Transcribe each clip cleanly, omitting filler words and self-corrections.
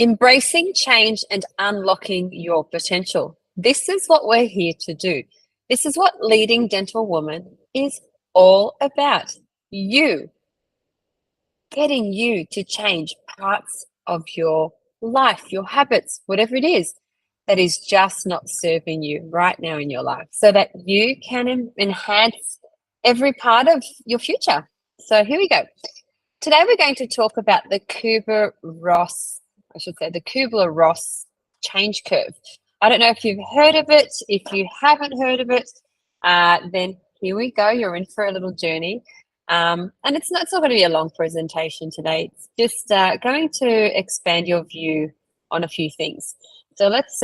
Embracing change and unlocking your potential. This is what we're here to do. This is what Leading Dental Woman is all about. You, getting you to change parts of your life, your habits, whatever it is that is just not serving you right now in your life, so that you can enhance every part of your future. So here we go. Today we're going to talk about the Kubler-Ross change curve. I don't know if you've heard of it. If you haven't heard of it, then here we go. You're in for a little journey. And it's not going to be a long presentation today. It's just going to expand your view on a few things. So let's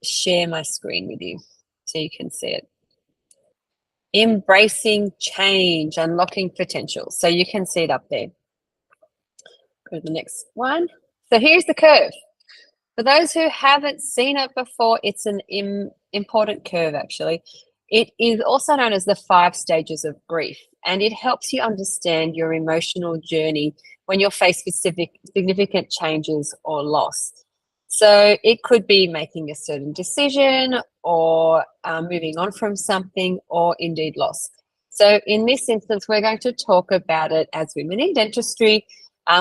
share my screen with you so you can see it. Embracing change, unlocking potential. So you can see it up there. Go to the next one. So here's the curve. For those who haven't seen it before, it's an important curve actually. It is also known as the 5 stages of grief, and it helps you understand your emotional journey when you're faced with significant changes or loss. So it could be making a certain decision or moving on from something, or indeed loss. So in this instance, we're going to talk about it as women in dentistry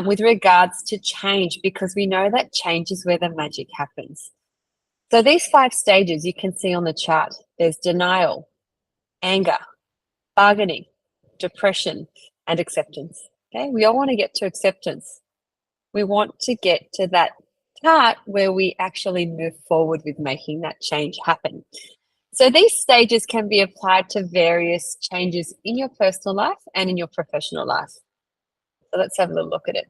with regards to change, because we know that change is where the magic happens. So these 5 stages you can see on the chart. There's denial, anger, bargaining, depression, and acceptance. Okay, we all want to get to acceptance. We want to get to that part where we actually move forward with making that change happen. So these stages can be applied to various changes in your personal life and in your professional life. So let's have a little look at it.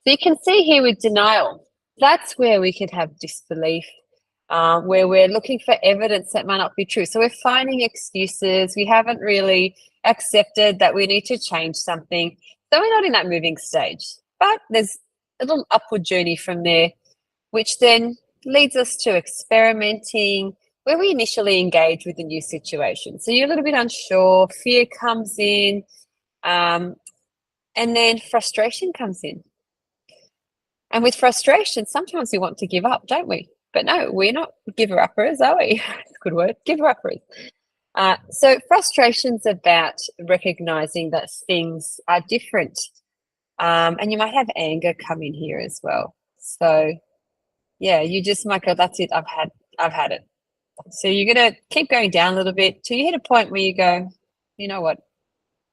So you can see here with denial, that's where we could have disbelief, where we're looking for evidence that might not be true. So we're finding excuses. We haven't really accepted that we need to change something. So we're not in that moving stage, but there's a little upward journey from there, which then leads us to experimenting, where we initially engage with a new situation. So you're a little bit unsure, fear comes in, and then frustration comes in. And with frustration, sometimes we want to give up, don't we? But no, we're not giver-uppers, are we? That's a good word, giver-uppers. So frustration's about recognizing that things are different. And you might have anger come in here as well. So yeah, you just might go, that's it, I've had it. So you're going to keep going down a little bit till you hit a point where you go, you know what,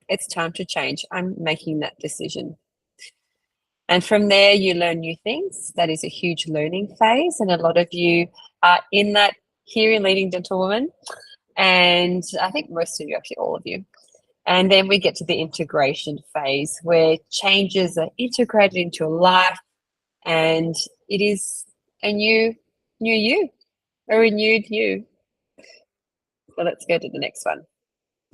it's time to change. I'm making that decision. And from there, you learn new things. That is a huge learning phase. And a lot of you are in that here in Leading Dental Woman. And I think most of you, actually all of you. And then we get to the integration phase, where changes are integrated into your life, and it is a new you, a renewed you. So let's go to the next one.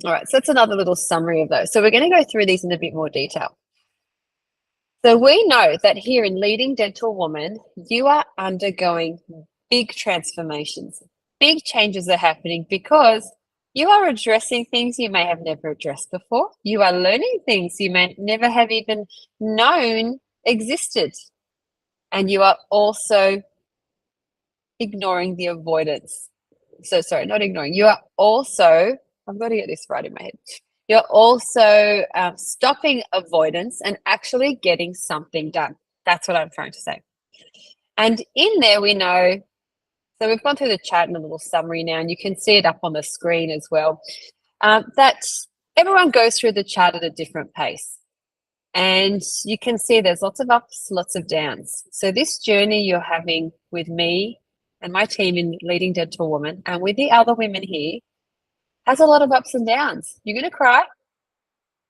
All right, so that's another little summary of those. So we're going to go through these in a bit more detail. So we know that here in Leading Dental Woman, you are undergoing big transformations. Big changes are happening because you are addressing things you may have never addressed before. You are learning things you may never have even known existed. And you are also ignoring the avoidance. So sorry, not ignoring. You are also, I've got to get this right in my head. You're also stopping avoidance and actually getting something done. That's what I'm trying to say. And in there we know, so we've gone through the chat in a little summary now, and you can see it up on the screen as well, that everyone goes through the chart at a different pace. And you can see there's lots of ups, lots of downs. So this journey you're having with me and my team in Leading Dental Woman, and with the other women here, has a lot of ups and downs. You're going to cry.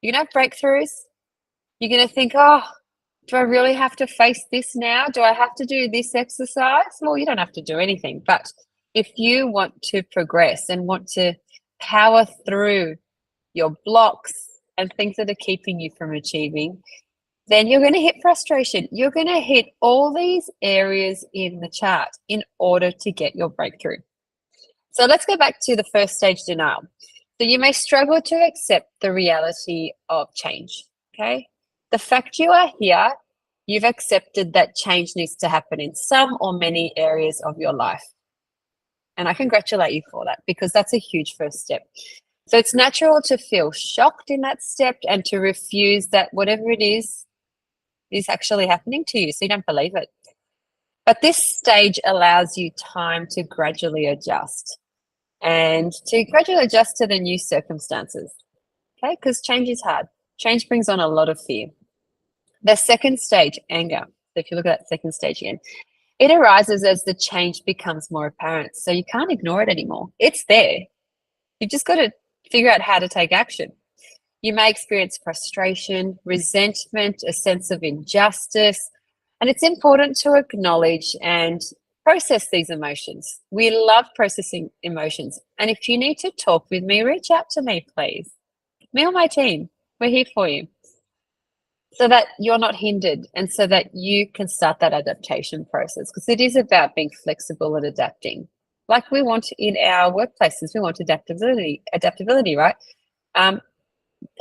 You're going to have breakthroughs. You're going to think, oh, do I really have to face this now? Do I have to do this exercise? Well, you don't have to do anything. But if you want to progress and want to power through your blocks and things that are keeping you from achieving, then you're going to hit frustration. You're going to hit all these areas in the chart in order to get your breakthrough. So let's go back to the first stage, denial. So you may struggle to accept the reality of change, okay? The fact you are here You've accepted that change needs to happen in some or many areas of your life. And I congratulate you for that, because that's a huge first step. So it's natural to feel shocked in that step and to refuse that whatever it is actually happening to you. So you don't believe it. But this stage allows you time to gradually adjust and to gradually adjust to the new circumstances. Okay, because change is hard. Change brings on a lot of fear. The second stage, anger. So if you look at that second stage again, it arises as the change becomes more apparent. So you can't ignore it anymore. It's there. You've just got to figure out how to take action. You may experience frustration, resentment, a sense of injustice, and it's important to acknowledge and process these emotions. We love processing emotions. And if you need to talk with me, reach out to me, please. Me or my team, we're here for you, so that you're not hindered and so that you can start that adaptation process, because it is about being flexible and adapting. Like we want in our workplaces, we want adaptability, right?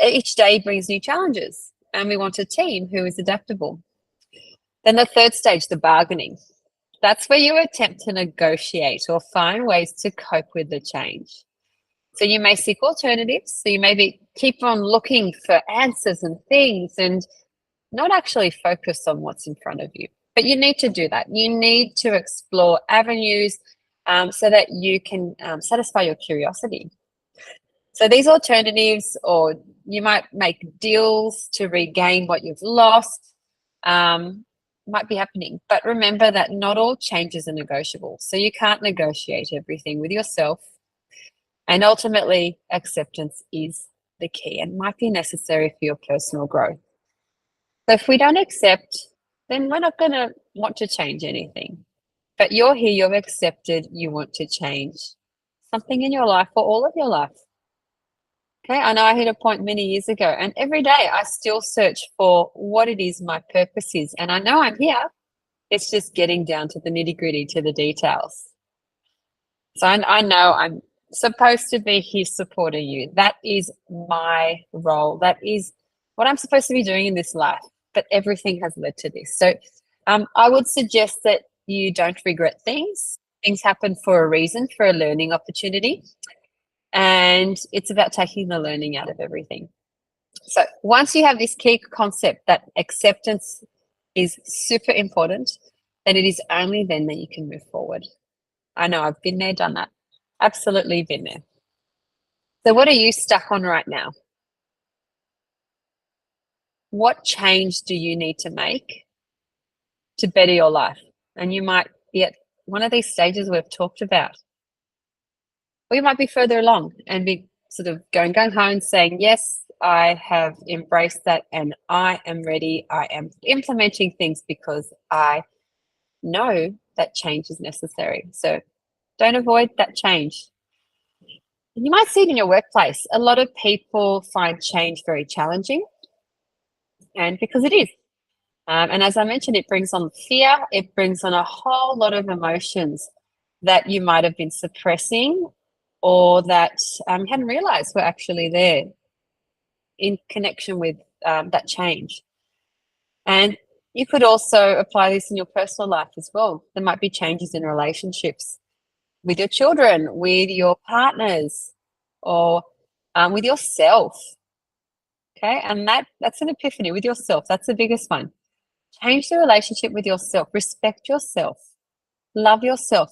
Each day brings new challenges, and we want a team who is adaptable. Then the third stage, the bargaining. That's where you attempt to negotiate or find ways to cope with the change. So you may seek alternatives. So you maybe keep on looking for answers and things and not actually focus on what's in front of you. But you need to do that. You need to explore avenues so that you can satisfy your curiosity. So these alternatives, or you might make deals to regain what you've lost, might be happening. But remember that not all changes are negotiable. So you can't negotiate everything with yourself. And ultimately, acceptance is the key and might be necessary for your personal growth. So if we don't accept, then we're not going to want to change anything. But you're here, you've accepted, you want to change something in your life or all of your life. Okay, I know I hit a point many years ago, and every day I still search for what it is my purpose is. And I know I'm here. It's just getting down to the nitty-gritty, to the details. So I know I'm supposed to be here supporting you. That is my role. That is what I'm supposed to be doing in this life. But everything has led to this. So I would suggest that you don't regret things. Things happen for a reason, for a learning opportunity. And it's about taking the learning out of everything. So once you have this key concept that acceptance is super important, then it is only then that you can move forward. I know I've been there, done that. Absolutely been there. So what are you stuck on right now? What change do you need to make to better your life? And you might be at one of these stages we've talked about. Or you might be further along and be sort of going gung-ho and saying, yes, I have embraced that and I am ready. I am implementing things because I know that change is necessary. So don't avoid that change. You might see it in your workplace. A lot of people find change very challenging, and because it is. And as I mentioned, it brings on fear. It brings on a whole lot of emotions that you might have been suppressing, or that you hadn't realized were actually there in connection with that change. And you could also apply this in your personal life as well. There might be changes in relationships with your children, with your partners, or with yourself. Okay, and that's an epiphany with yourself. That's the biggest one. Change the relationship with yourself. Respect yourself. Love yourself.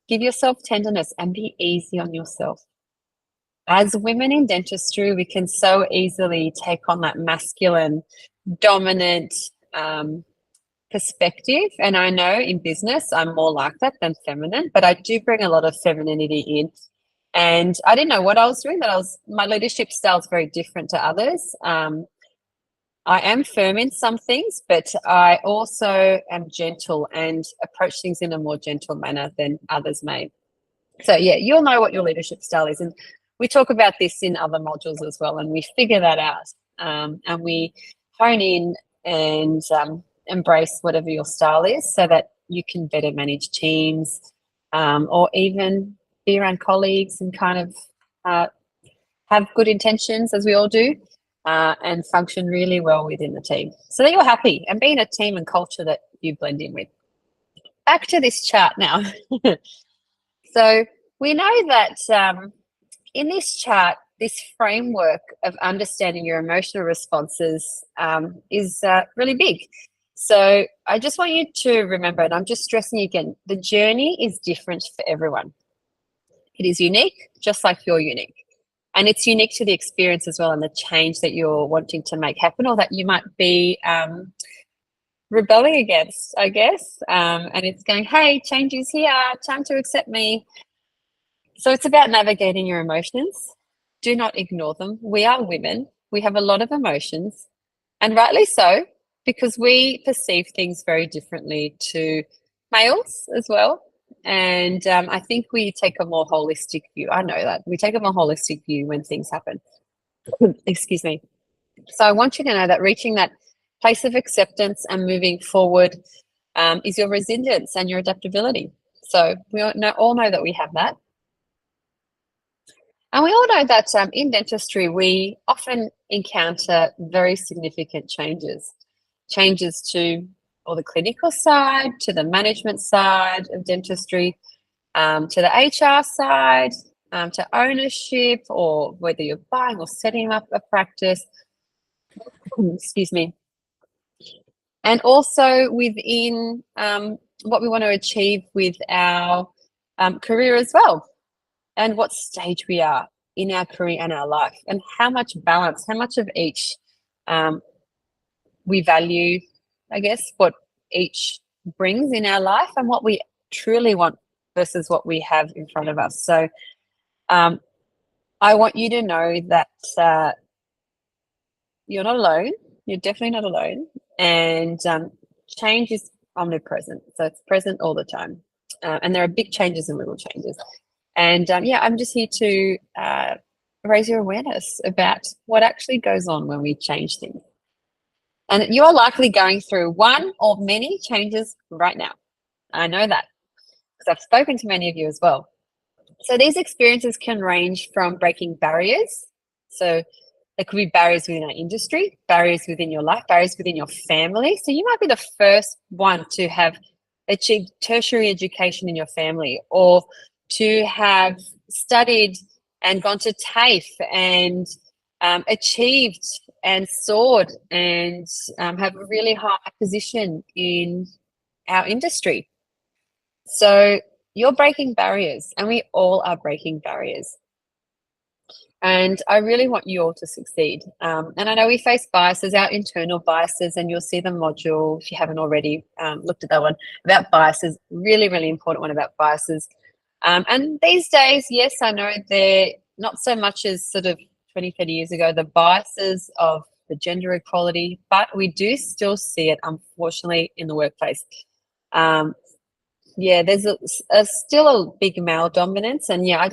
Give yourself tenderness and be easy on yourself. As women in dentistry, we can so easily take on that masculine, dominant perspective. And I know in business, I'm more like that than feminine, but I do bring a lot of femininity in. And I didn't know what I was doing, but my leadership style is very different to others. I am firm in some things, but I also am gentle and approach things in a more gentle manner than others may. So yeah, you'll know what your leadership style is. And we talk about this in other modules as well, and we figure that out. And we hone in and embrace whatever your style is so that you can better manage teams, or even be around colleagues and kind of have good intentions, as we all do. and function really well within the team so that you're happy and be in a team and culture that you blend in with. Back to this chart now. So we know that in this chart, this framework of understanding your emotional responses is really big. So I just want you to remember, and I'm just stressing again, the journey is different for everyone. It is unique, just like you're unique. And it's unique to the experience as well and the change that you're wanting to make happen or that you might be rebelling against, I guess. And it's going, hey, change is here, time to accept me. So it's about navigating your emotions. Do not ignore them. We are women. We have a lot of emotions, and rightly so, because we perceive things very differently to males as well. And I think we take a more holistic view. I know that. We take a more holistic view when things happen. Excuse me. So I want you to know that reaching that place of acceptance and moving forward is your resilience and your adaptability. So we all know that we have that. And we all know that in dentistry, we often encounter very significant changes to or the clinical side, to the management side of dentistry, to the HR side, to ownership, or whether you're buying or setting up a practice. Excuse me. And also within what we want to achieve with our career as well, and what stage we are in our career and our life, and how much balance, how much of each we value, I guess, what each brings in our life and what we truly want versus what we have in front of us. So I want you to know that you're not alone. You're definitely not alone. And change is omnipresent. So it's present all the time. And there are big changes and little changes. And yeah, I'm just here to raise your awareness about what actually goes on when we change things. And you're likely going through one or many changes right now. I know that because I've spoken to many of you as well. So these experiences can range from breaking barriers. So there could be barriers within our industry, barriers within your life, barriers within your family. So you might be the first one to have achieved tertiary education in your family, or to have studied and gone to TAFE and achieved and soared and have a really high position in our industry. So you're breaking barriers, and we all are breaking barriers. And I really want you all to succeed. And I know we face biases, our internal biases, and you'll see the module, if you haven't already looked at that one, about biases, really, really important one about biases. And these days, yes, I know they're not so much as sort of 20, 30 years ago, the biases of the gender equality, but we do still see it, unfortunately, in the workplace. Yeah, there's still a big male dominance, and yeah,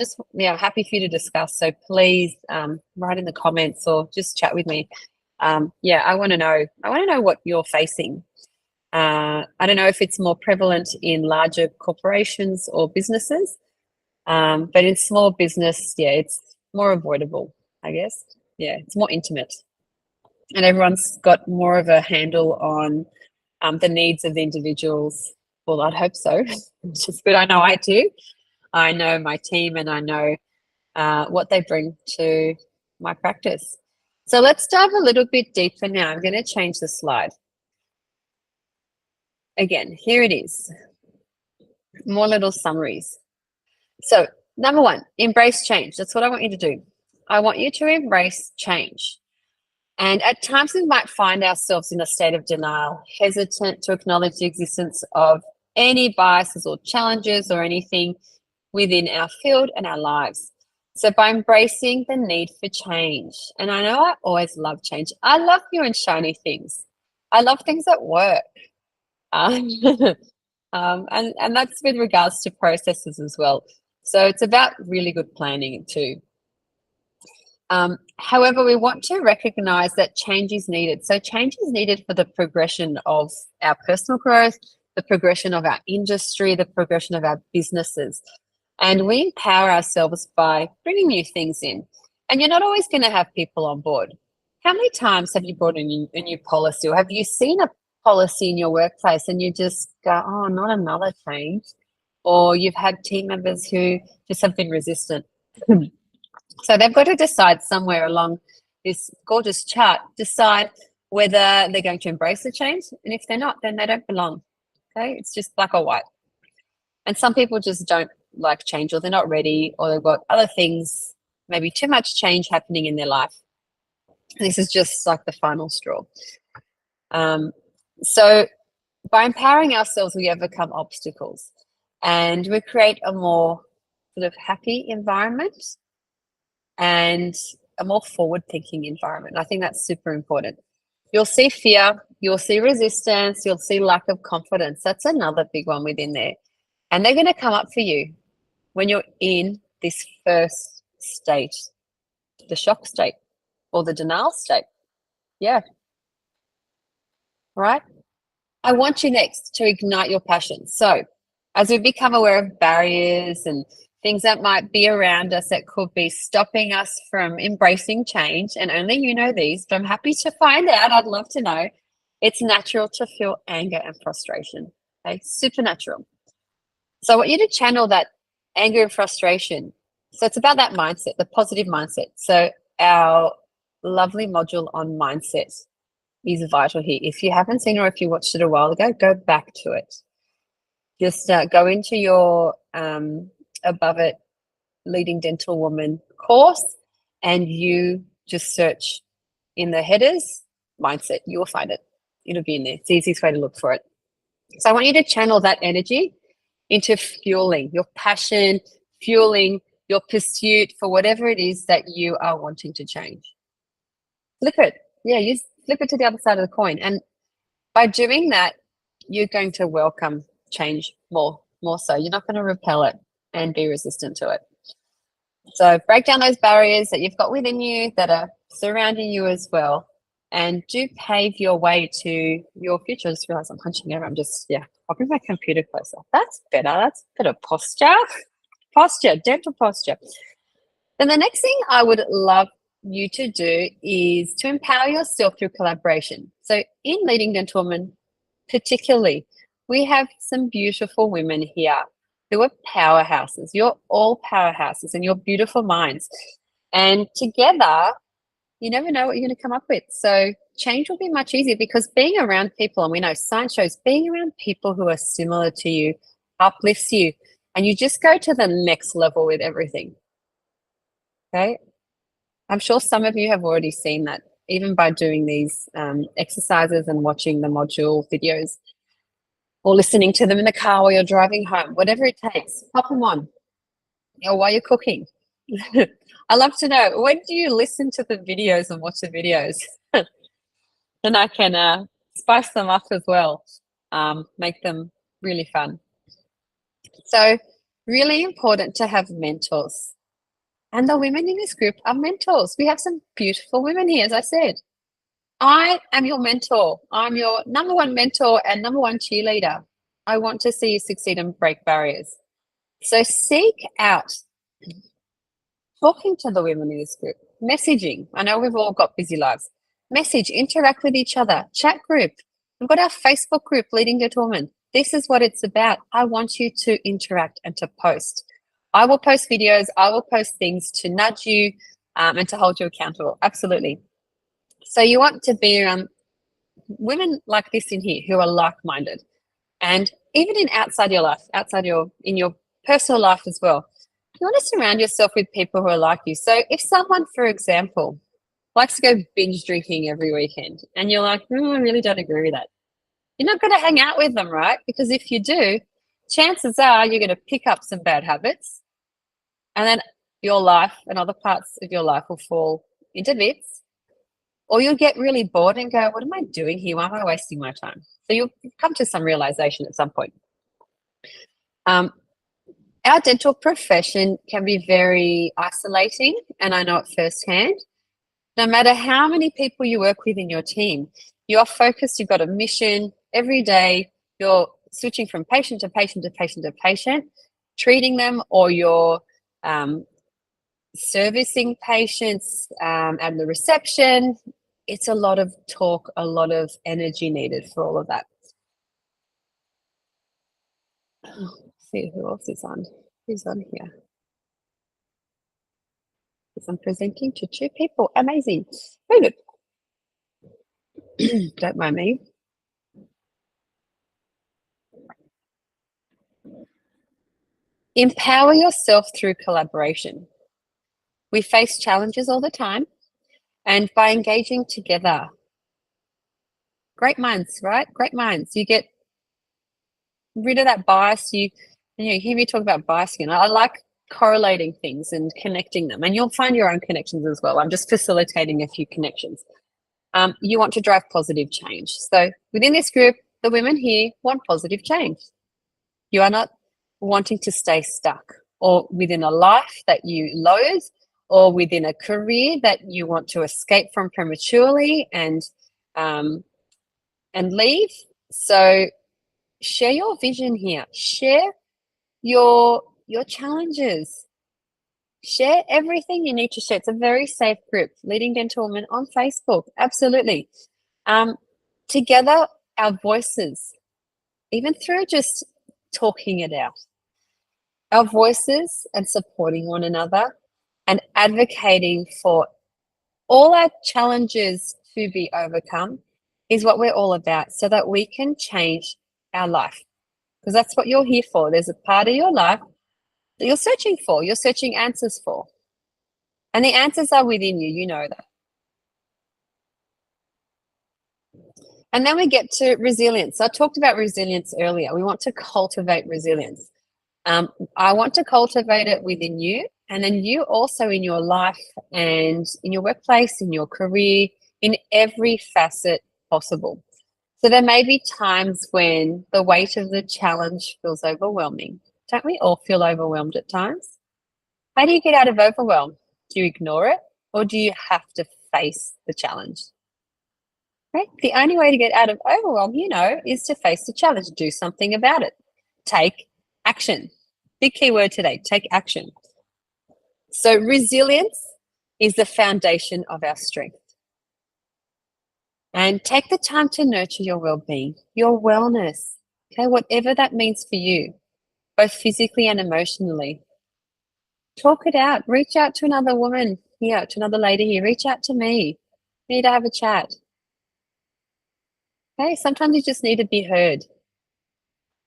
happy for you to discuss. So please write in the comments or just chat with me. Yeah, I want to know what you're facing. I don't know if it's more prevalent in larger corporations or businesses, but in small business, yeah, it's more avoidable, I guess. Yeah, it's more intimate, and everyone's got more of a handle on the needs of the individuals. Well, I'd hope so, which is good. I know I do. I know my team, and I know what they bring to my practice. So let's dive a little bit deeper now. I'm going to change the slide. Again, here it is. More little summaries. So number one, embrace change. That's what I want you to do. I want you to embrace change. And at times we might find ourselves in a state of denial, hesitant to acknowledge the existence of any biases or challenges or anything within our field and our lives. So by embracing the need for change, and I know I always love change. I love new and shiny things. I love things that work. And that's with regards to processes as well. So it's about really good planning too. However, we want to recognize that change is needed. So change is needed for the progression of our personal growth, the progression of our industry, the progression of our businesses. And we empower ourselves by bringing new things in. And you're not always going to have people on board. How many times have you brought in a new policy, or have you seen a policy in your workplace and you just go, oh, not another change? Or you've had team members who just have been resistant. So they've got to decide somewhere along this gorgeous chart, decide whether they're going to embrace the change. And if they're not, then they don't belong. Okay, it's just black or white. And some people just don't like change, or they're not ready, or they've got other things, maybe too much change happening in their life. And this is just like the final straw. So by empowering ourselves, we overcome obstacles and we create a more sort of happy environment and a more forward-thinking environment. I think that's super important. You'll see fear, you'll see resistance, you'll see lack of confidence. That's another big one within there. And they're going to come up for you when you're in this first state, the shock state or the denial state. Yeah. Right? I want you next to ignite your passion. So as we become aware of barriers and things that might be around us that could be stopping us from embracing change, and only you know these, but I'm happy to find out. I'd love to know. It's natural to feel anger and frustration. Okay, supernatural. So I want you to channel that anger and frustration. So it's about that mindset, the positive mindset. So our lovely module on mindset is vital here. If you haven't seen, or if you watched it a while ago, go back to it. Just go into your Above It Leading Dental Woman course, and you just search in the headers mindset. You will find it. It'll be in there. It's the easiest way to look for it. So I want you to channel that energy into fueling your passion, fueling your pursuit for whatever it is that you are wanting to change. Flip it. Yeah, you flip it to the other side of the coin. And by doing that, you're going to welcome change more so. You're not going to repel it and be resistant to it. So break down those barriers that you've got within you that are surrounding you as well, and do pave your way to your future. I just realized I'm punching over. I'll bring my computer closer. That's better. That's better posture. Dental posture. Then the next thing I would love you to do is to empower yourself through collaboration. So in Leading Dental Women particularly, we have some beautiful women here who are powerhouses. You're all powerhouses and you're beautiful minds. And together, you never know what you're going to come up with. So change will be much easier, because being around people, and we know science shows being around people who are similar to you uplifts you, and you just go to the next level with everything. Okay? I'm sure some of you have already seen that, even by doing these exercises and watching the module videos, or listening to them in the car while you're driving home, whatever it takes, pop them on, or while you're cooking. I love to know, when do you listen to the videos and watch the videos? And I can spice them up as well, make them really fun. So really important to have mentors. And the women in this group are mentors. We have some beautiful women here, as I said. I am your mentor. I'm your number one mentor and number one cheerleader. I want to see you succeed and break barriers. So seek out talking to the women in this group, messaging. I know we've all got busy lives. Message, interact with each other, chat group. We've got our Facebook group, Leading Dental Women. This is what it's about. I want you to interact and to post. I will post videos. I will post things to nudge you and to hold you accountable. Absolutely. So you want to be around women like this in here who are like-minded, and even outside your life, in your personal life as well. You want to surround yourself with people who are like you. So if someone, for example, likes to go binge drinking every weekend, and you're like, I really don't agree with that, you're not going to hang out with them, right? Because if you do, chances are you're going to pick up some bad habits, and then your life and other parts of your life will fall into bits, or you'll get really bored and go, what am I doing here? Why am I wasting my time? So you'll come to some realization at some point. Our dental profession can be very isolating, and I know it firsthand. No matter how many people you work with in your team, you're focused, you've got a mission every day, you're switching from patient to patient to patient to patient, treating them, or you're servicing patients at the reception. it's a lot of talk, a lot of energy needed for all of that. See who else is on. Who's on here? I'm presenting to 2 people. Amazing. Very good. Don't mind me. Empower yourself through collaboration. We face challenges all the time, and by engaging together, great minds, right? Great minds. You get rid of that bias. You hear me talk about bias again. I like correlating things and connecting them, and you'll find your own connections as well. I'm just facilitating a few connections. You want to drive positive change. So within this group, the women here want positive change. You are not wanting to stay stuck or within a life that you loathe or within a career that you want to escape from prematurely and leave. So share your vision here. Share your challenges. Share everything you need to share. It's a very safe group, Leading Dental Women on Facebook. Absolutely. Together, our voices, even through just talking it out, our voices and supporting one another and advocating for all our challenges to be overcome is what we're all about, so that we can change our life. Because that's what you're here for. There's a part of your life that you're searching for, you're searching answers for. And the answers are within you, you know that. And then we get to resilience. I talked about resilience earlier. We want to cultivate resilience. I want to cultivate it within you, and then you also in your life and in your workplace, in your career, in every facet possible. So there may be times when the weight of the challenge feels overwhelming. Don't we all feel overwhelmed at times? How do you get out of overwhelm? Do you ignore it, or do you have to face the challenge? Right? The only way to get out of overwhelm, is to face the challenge, do something about it. Take action. Big key word today, take action. So resilience is the foundation of our strength. And take the time to nurture your well-being, your wellness, okay, whatever that means for you, both physically and emotionally. Talk it out. Reach out to another woman here, to another lady here. Reach out to me. We need to have a chat. Okay, sometimes you just need to be heard.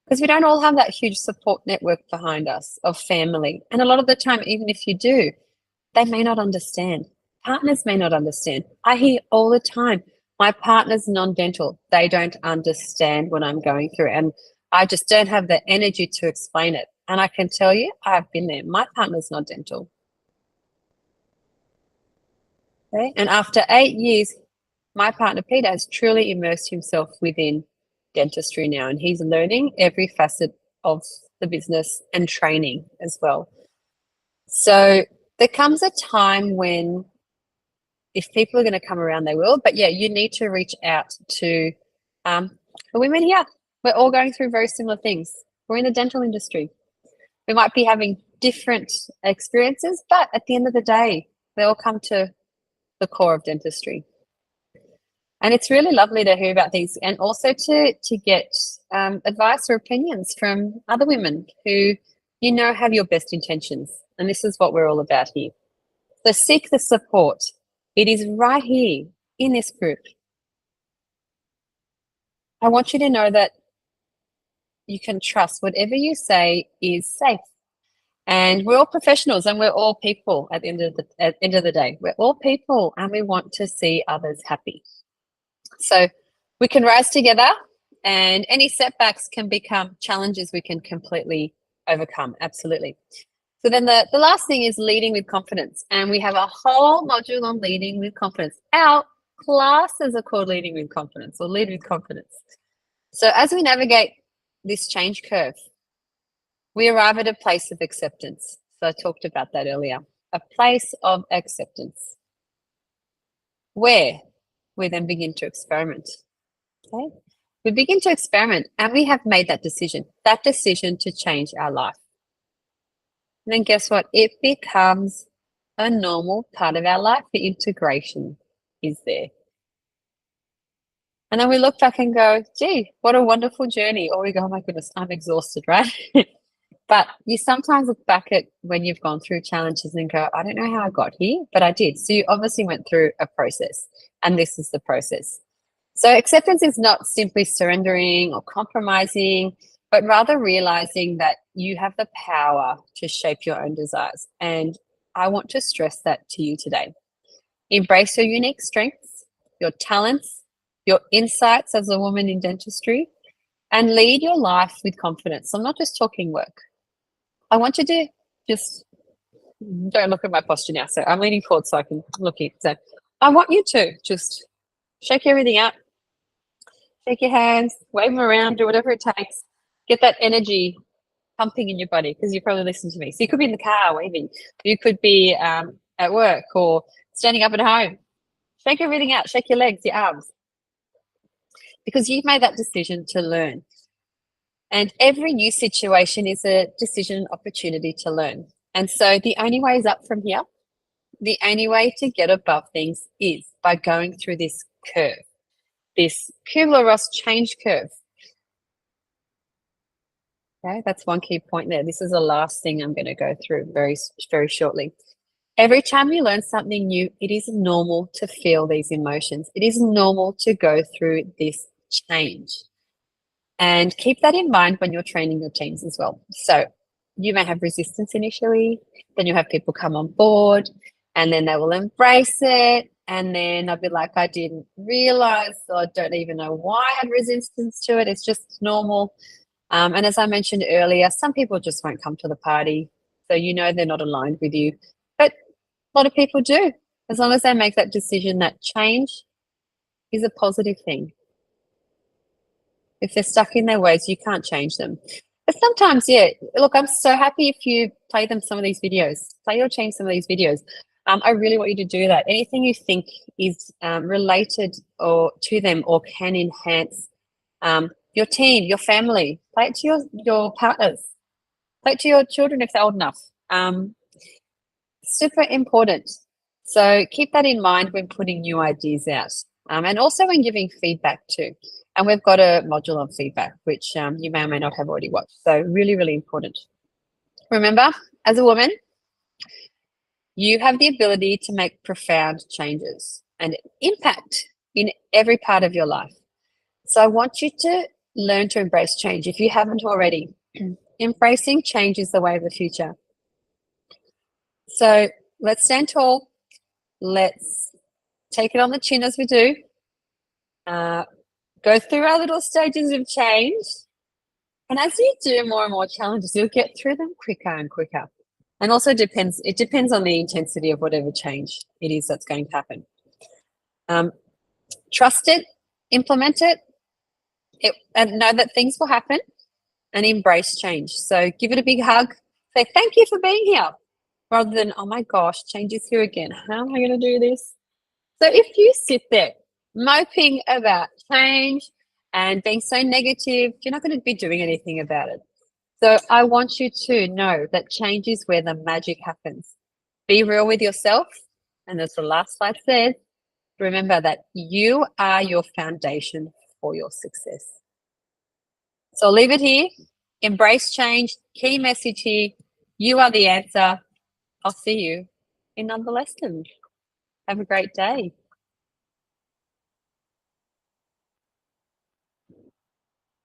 Because we don't all have that huge support network behind us of family. And a lot of the time, even if you do, they may not understand. Partners may not understand. I hear all the time, my partner's non-dental. They don't understand what I'm going through. And I just don't have the energy to explain it. And I can tell you, I've been there. My partner's not dental. Okay? And after 8 years, my partner, Peter, has truly immersed himself within dentistry now. And he's learning every facet of the business and training as well. So there comes a time when if people are going to come around, they will. But yeah, you need to reach out to the women here. We're all going through very similar things. We're in the dental industry. We might be having different experiences, but at the end of the day, they all come to the core of dentistry. And it's really lovely to hear about things, and also to get advice or opinions from other women who have your best intentions. And this is what we're all about here. So seek the support. It is right here in this group. I want you to know that you can trust whatever you say is safe. And we're all professionals and we're all people at the end of the day. We're all people and we want to see others happy. So we can rise together, and any setbacks can become challenges we can completely overcome. Absolutely. So then the last thing is leading with confidence. And we have a whole module on leading with confidence. Our classes are called Leading with Confidence or Lead with Confidence. So as we navigate this change curve, we arrive at a place of acceptance. So I talked about that earlier. A place of acceptance where we then begin to experiment. Okay? We begin to experiment and we have made that decision to change our life. And then guess what? It becomes a normal part of our life. The integration is there. And then we look back and go, gee, what a wonderful journey. Or we go, oh my goodness, I'm exhausted, right? But you sometimes look back at when you've gone through challenges and go, I don't know how I got here, but I did. So you obviously went through a process, and this is the process. So acceptance is not simply surrendering or compromising, but rather realizing that you have the power to shape your own desires. And I want to stress that to you today. Embrace your unique strengths, your talents, your insights as a woman in dentistry, and lead your life with confidence. I'm not just talking work. I want you to just don't look at my posture now. So I'm leaning forward so I can look in. So I want you to just shake everything out, shake your hands, wave them around, do whatever it takes. Get that energy pumping in your body, because you probably listen to me. So you could be in the car waving. You could be at work or standing up at home. Shake everything out. Shake your legs, your arms, because you've made that decision to learn. And every new situation is a decision, opportunity to learn. And so the only way is up from here. The only way to get above things is by going through this curve, this Kubler-Ross change curve. Okay, that's one key point there. This is the last thing I'm going to go through very, very shortly. Every time you learn something new, it is normal to feel these emotions. It is normal to go through this change. And keep that in mind when you're training your teams as well. So you may have resistance initially, then you have people come on board, and then they will embrace it. And then I'll be like, I didn't realize, or I don't even know why I had resistance to it. It's just normal. And as I mentioned earlier, some people just won't come to the party. So you know they're not aligned with you. But a lot of people do, as long as they make that decision that change is a positive thing. If they're stuck in their ways, you can't change them. But sometimes, yeah, look, I'm so happy if you play them some of these videos. Play or change some of these videos. I really want you to do that. Anything you think is related or to them or can enhance your team, your family. Play it to your partners. Play it to your children if they're old enough. Super important. So keep that in mind when putting new ideas out. And also when giving feedback too. And we've got a module on feedback, which you may or may not have already watched. So really, really important. Remember, as a woman, you have the ability to make profound changes and impact in every part of your life. So I want you to learn to embrace change if you haven't already. Embracing change is the way of the future. So let's stand tall. Let's take it on the chin as we do. Go through our little stages of change. And as you do more and more challenges, you'll get through them quicker and quicker. And also it depends on the intensity of whatever change it is that's going to happen. Trust it, implement it, and know that things will happen, and embrace change. So give it a big hug. Say, thank you for being here, rather than, oh my gosh, change is here again. How am I going to do this? So if you sit there moping about change and being so negative, you're not going to be doing anything about it. So I want you to know that change is where the magic happens. Be real with yourself. And as the last slide says, remember that you are your foundation for your success. So I'll leave it here. Embrace change. Key message here. You are the answer. I'll see you in another lesson. Have a great day.